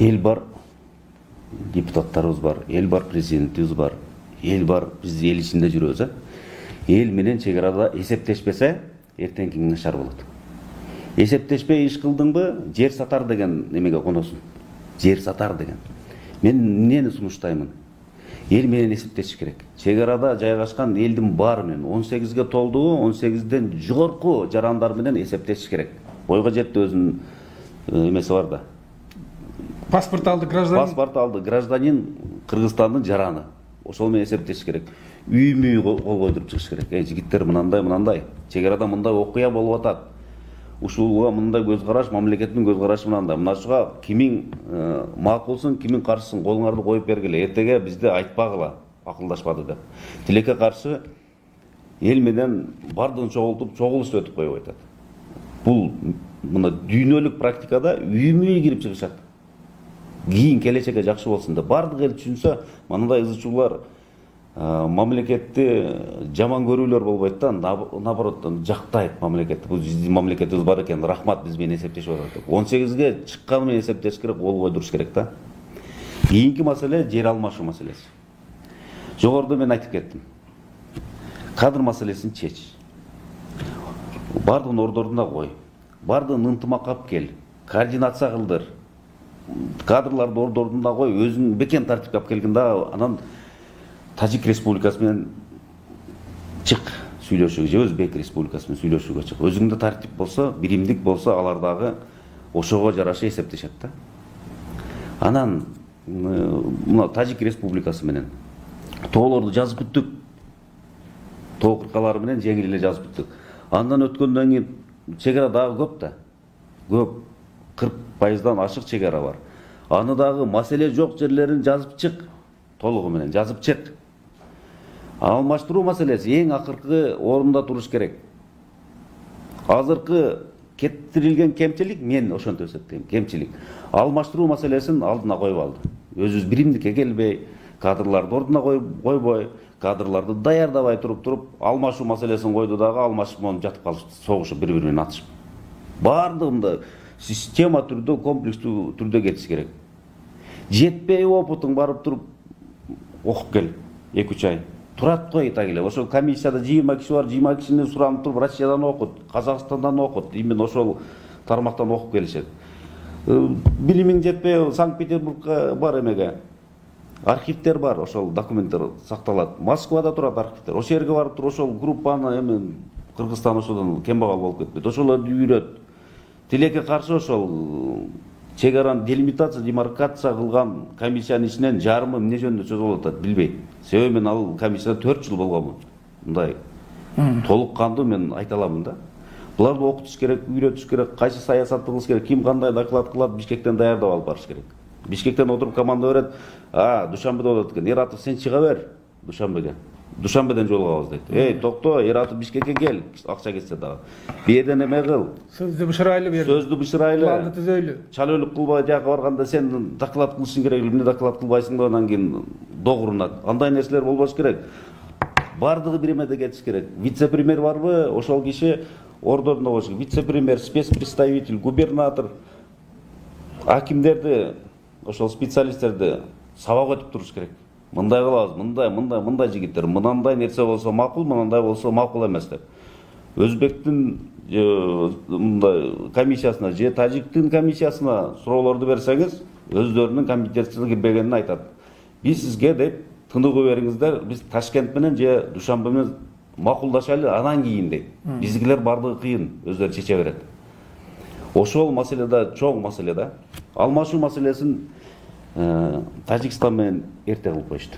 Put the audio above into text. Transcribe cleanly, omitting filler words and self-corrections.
эл бар, депутаттарыбыз бар, эл бар, президентибиз бар, эл бар, биз эл ичинде жүрөбүз. Эл менен чек арада эсептешпесе, эртеңки начар болот. Эсептешпей иш кылдыңбы, жер сатар деген немеге коносун. Жер сатар деген. Мен эмнени сунуштаймын? Эл менен эсептешиш керек. Чек арада жайгашкан элдин баары менен 18ге толдугу, 18ден жогорку жарандар менен эсептешиш керек. Бойго жетти өзүнүн эмеси бар да. Паспорт алды гражданин. Паспорт алды гражданин Кыргызстандын жараны. Ошол менен эсептешиш керек. Үй кол койдуруп чыгыш керек. Жигиттер мынандай. Чек арада мындай окуя болуп атат. Ушулга мындай көз караш, мамлекеттин көз карашы мынандай. Мынашуга кимиң макулсун, кимиң каршысың, колуңарды коюп бергиле. Эртеге бизди айтпагыла, акылдашпады деп. Тилекке каршы эл менен бардыгын чогултуп, чогулуш өтүп коюп атат. Бул мына дүйнөлүк практикада үй кирип чыгышат. Кийин келечекке жакшы болсун деп бардык эл түшүнсө, мындай ызы чуулар мамлекетти жаман көрүүлөр болбойт да, наоборот жактайт мамлекетти. Бул мамлекетибиз бар экен, рахмат биз менен эсептешип атат. 18ге чыкканы менен эсептеш керек, кол койдуруш керек да. Кийинки маселе жер алмашуу маселеси. Жогоруда мен айтып кеттим. Кадр маселесин чеч. Бардыгын ордорунда кой. Бардыгын ынтымакка алып кел. Координация кылдыр. Кадрларды ордорунда кой, өзүн бекен тартипке алып келгенде анан Тажик Республикасы менен чык сүйлөшүүгө, же Өзбек Республикасы менен сүйлөшүүгө чык. Өзүңдө тартип болсо, биримдик болсо, алар дагы ошого жараша эсептешет да. Анан мына Тажик Республикасы менен тоолорду жазып бүттүк. Тоо кыркалары менен жеңил эле жазып бүттүк. Андан өткөндөн кийин чек ара дагы көп да. Көп 40%-дан ашык чек ара бар. Аны дагы маселе жок жерлерин жазып чык. Толугу менен жазып чык. Алмаштыруу маселеси эң акыркы орунда туруш керек. Азыркы кетирилген кемчилик, мен ошентип эсептейм, кемчилик. Алмаштыруу маселесин алдына коюп алды. Өзүбүз биримдикке келбей, кадрларды ордуна койбой, кадрларды даярдабай туруп, алмашуу маселесин койду дагы алмашып монун жатып калышты, согушуп бири-бири менен атышып. Бардыгында система түрдө, комплекстүү түрдө кетиш керек. Жетпей опытың барып туруп окуп кел 2-3 ай. Турат кой тагиле. Ошол комиссияда 20 киши бар, 20 кишини суранып туруп Россиядан окут, Казакстандан окут, именно ошол тармактан окуп келишет. Билимиң жетпей Санкт-Петербургка бар эмеге. Архивдер бар, ошол документтер сакталат. Москвада турат архивдер. Ошол жерге барып туруп ошол группаны эми Кыргызстан ошодон кембагал болуп кетпейт. Ошолорду үйрөт. Тилекке каршы ошол чек араны делимитация, демаркация кылган комиссиянын ичинен жарымы эмне жөнүндө сөз болуп атат билбейт. Себеби мен ал комиссияда 4 жыл болгонмун. Мындай толук кандуу мен айта аламын да. Буларды окутуш керек, үйрөтүш керек, кайсы саясатты кылыш керек, ким кандай доклад кылат, Бишкектен даярдап алып барыш керек. Бишкектен отуруп команда берет, Душанбеде болот экен. Эратов сен чыга бер Душанбеге. Душанбеден жолугабыз дейт. Токто, Эратов Бишкекке кел, акча кетсе дагы. Беден эме кыл. Сөздү бышырайлы бер. Сөздү бышырайлы. Малды түзөйлү. Чалөлүк кылбай жака барганда сен доклад кылышың керек, эмне доклад кылбайсың да анан кийин догурунат. Андай нерселер болбош керек. Бардыгы биремеде кетиш керек. Вице-премьер барбы? Ошол киши ордорунда болуш керек. Вице-премьер, спецпредставитель, губернатор, акимдерди, ошол специалисттерди сабак өтүп туруш керек. Мындай кылабыз, мындай жигиттер, мынандай нерсе болсо макул, мындай болсо макул эмес деп. Өзбектин мындай комиссиясына же Тажиктин комиссиясына суроолорду берсеңиз, өздөрүнүн компетенциясына кирбегенин айтат. Биз сизге деп тыныгуу бериңиздер, биз Ташкент менен же Душанбе менен макулдашайлы, анан кийин дейт. Биздикилер бардыгы кыйын, өздөрү чече берет. Ошол маселеде чоң маселе да. Алмашуу маселесин Тажикстан менен эрте кылып коюшту.